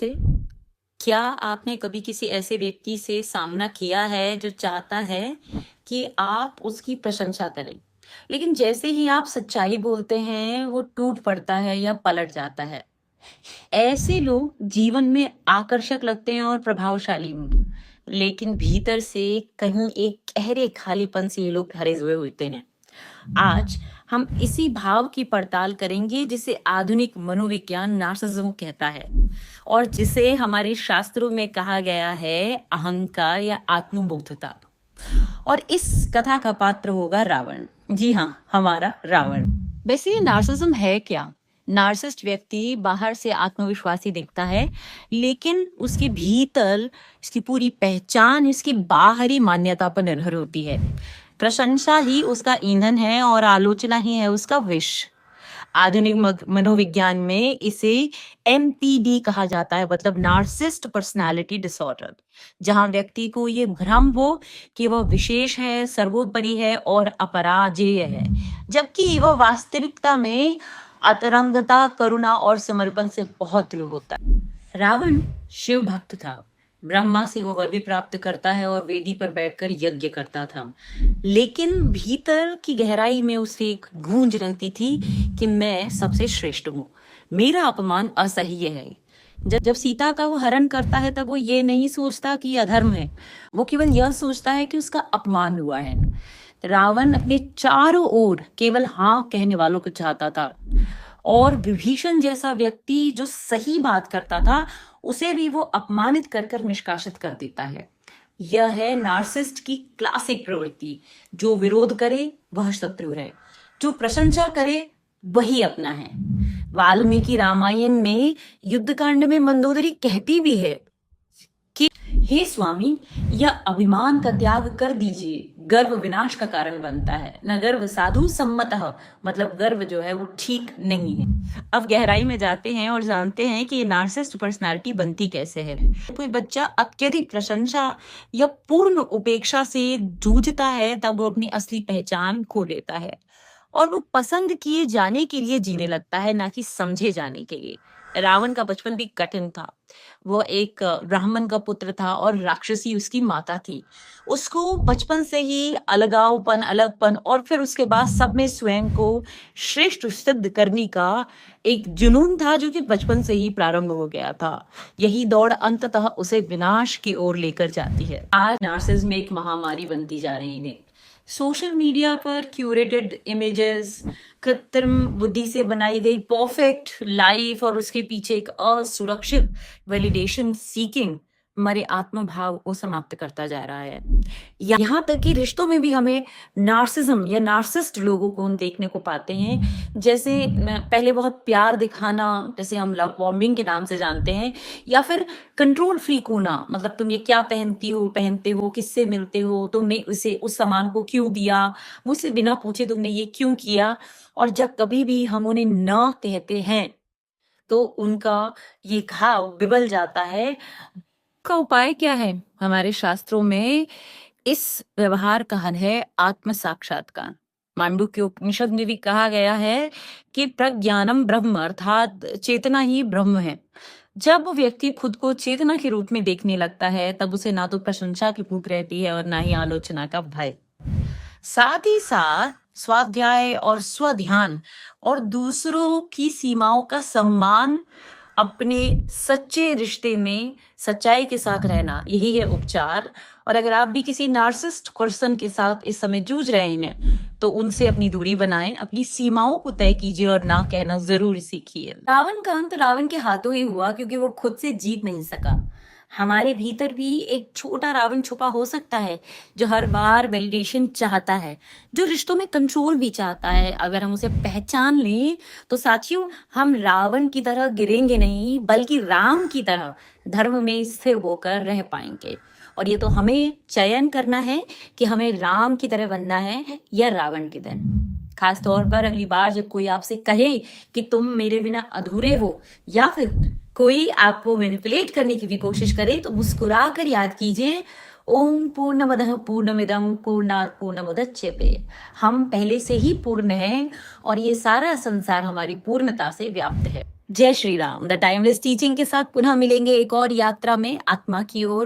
थे। क्या आपने कभी किसी ऐसे व्यक्ति से सामना किया है जो चाहता है कि आप उसकी प्रशंसा करें, लेकिन जैसे ही आप सच्चाई बोलते हैं वो टूट पड़ता है या पलट जाता है? ऐसे लोग जीवन में आकर्षक लगते हैं और प्रभावशाली होंगे, लेकिन भीतर से कहीं एक गहरे खालीपन से ये लोग भरे हुए होते हैं। आज हम इसी भाव की पड़ताल करेंगे जिसे आधुनिक मनोविज्ञान नार्सिसिज्म कहता है और जिसे हमारे शास्त्रों में कहा गया है अहंकार या आत्मबोधता। और इस कथा का पात्र होगा रावण। जी हाँ, हमारा रावण। वैसे ये नार्सिसिज्म है क्या? नार्सिस्ट व्यक्ति बाहर से आत्मविश्वासी दिखता है, लेकिन उसके भीतर इसकी पूरी पहचान इसकी बाहरी मान्यता पर निर्भर होती है। प्रशंसा ही उसका ईंधन है और आलोचना ही है उसका विष। आधुनिक मनोविज्ञान में इसे एमपीडी कहा जाता है, मतलब नार्सिस्ट पर्सनालिटी डिसऑर्डर, जहां व्यक्ति को ये भ्रम हो कि वह विशेष है, सर्वोपरि है और अपराजेय है, जबकि वह वास्तविकता में अतरंगता, करुणा और समर्पण से बहुत दूर होता है। रावण शिव भक्त था। ब्रह्मा से वो वर भी प्राप्त करता है और वेदी पर बैठकर यज्ञ करता था, लेकिन भीतर की गहराई में उसे एक गूंज रहती थी कि मैं सबसे श्रेष्ठ हूँ, मेरा अपमान असह्य है। जब सीता का वो हरण करता है तब वो ये नहीं सोचता कि अधर्म है, वो केवल यह सोचता है कि उसका अपमान हुआ है। रावण अपने चारों ओर केवल हाँ कहने वालों को चाहता था, और विभीषण जैसा व्यक्ति जो सही बात करता था उसे भी वो अपमानित कर कर निष्कासित कर देता है। यह है नार्सिस्ट की क्लासिक प्रवृत्ति। जो विरोध करे वह शत्रु है, जो प्रशंसा करे वही अपना है। वाल्मीकि रामायण में युद्धकांड में मंदोदरी कहती भी है कि हे स्वामी, यह अभिमान का त्याग कर दीजिए, गर्व विनाश का कारण बनता है, न गर्व साधु सम्मतः, मतलब गर्व जो है वो ठीक नहीं है। अब गहराई में जाते हैं और जानते हैं कि ये नार्सिस्ट पर्सनालिटी बनती कैसे है। कोई बच्चा अत्यधिक प्रशंसा या पूर्ण उपेक्षा से जूझता है तब वो अपनी असली पहचान खो देता है और वो पसंद किए जाने के लिए जीने लगता है, ना कि समझे जाने के लिए। रावण का बचपन भी कठिन था। वो एक ब्राह्मण का पुत्र था और राक्षसी उसकी माता थी। उसको बचपन से ही अलगावपन, अलगपन और फिर उसके बाद सब में स्वयं को श्रेष्ठ सिद्ध करने का एक जुनून था, जो कि बचपन से ही प्रारंभ हो गया था। यही दौड़ अंततः उसे विनाश की ओर लेकर जाती है। आज नार्सिसिज्म एक महामारी बनती जा रही है। सोशल मीडिया पर क्यूरेटेड इमेजेस, कृत्रिम बुद्धि से बनाई गई परफेक्ट लाइफ और उसके पीछे एक असुरक्षित वैलिडेशन सीकिंग हमारे आत्मभाव को समाप्त करता जा रहा है। यहाँ तक कि रिश्तों में भी हमें नार्सिज्म या नार्सिस्ट लोगों को हम देखने को पाते हैं। जैसे पहले बहुत प्यार दिखाना, जैसे हम लव बॉम्बिंग के नाम से जानते हैं, या फिर कंट्रोल फ्रीक होना, मतलब तुम ये क्या पहनती हो, पहनते हो, किससे मिलते हो, तुमने उसे उस सामान को क्यों दिया, मुझसे बिना पूछे तुमने ये क्यों किया। और जब कभी भी हम उन्हें न कहते हैं तो उनका ये घाव बिबल जाता है। का उपाय क्या है? हमारे शास्त्रों में इस व्यवहार का है आत्म साक्षात्कार। मांडुक्य उपनिषद में भी कहा गया है कि प्रज्ञानम ब्रह्म, अर्थात चेतना ही ब्रह्म है। जब व्यक्ति खुद को चेतना के रूप में देखने लगता है तब उसे ना तो प्रशंसा की भूख रहती है और ना ही आलोचना का भय। साथ ही साथ स्वाध्याय और स्वध्यान और दूसरों की सीमाओं का सम्मान, अपने सच्चे रिश्ते में सच्चाई के साथ रहना, यही है उपचार। और अगर आप भी किसी नार्सिस्ट पर्सन के साथ इस समय जूझ रहे हैं तो उनसे अपनी दूरी बनाएं, अपनी सीमाओं को तय कीजिए और ना कहना जरूर सीखिए। रावण का अंत रावण के हाथों ही हुआ क्योंकि वो खुद से जीत नहीं सका। हमारे भीतर भी एक छोटा रावण छुपा हो सकता है जो हर बार वैलिडेशन चाहता है, जो रिश्तों में कंट्रोल भी चाहता है। अगर हम उसे पहचान लें तो साथियों, हम रावण की तरह गिरेंगे नहीं, बल्कि राम की तरह धर्म में स्थिर होकर रह पाएंगे। और ये तो हमें चयन करना है कि हमें राम की तरह बनना है या रावण की तरह। खास तौर पर अगली बार जब कोई आपसे कहे कि तुम मेरे बिना अधूरे हो, या फिर कोई आपको मैनिपुलेट करने की भी कोशिश करे, तो मुस्कुरा कर याद कीजिए, ओम पूर्णमदः पूर्णमिदं पूर्णात् पूर्णमुदच्यते। हम पहले से ही पूर्ण हैं और ये सारा संसार हमारी पूर्णता से व्याप्त है। जय Shri Ram. The timeless teaching के साथ पुनः मिलेंगे एक और यात्रा में आत्मा की ओर।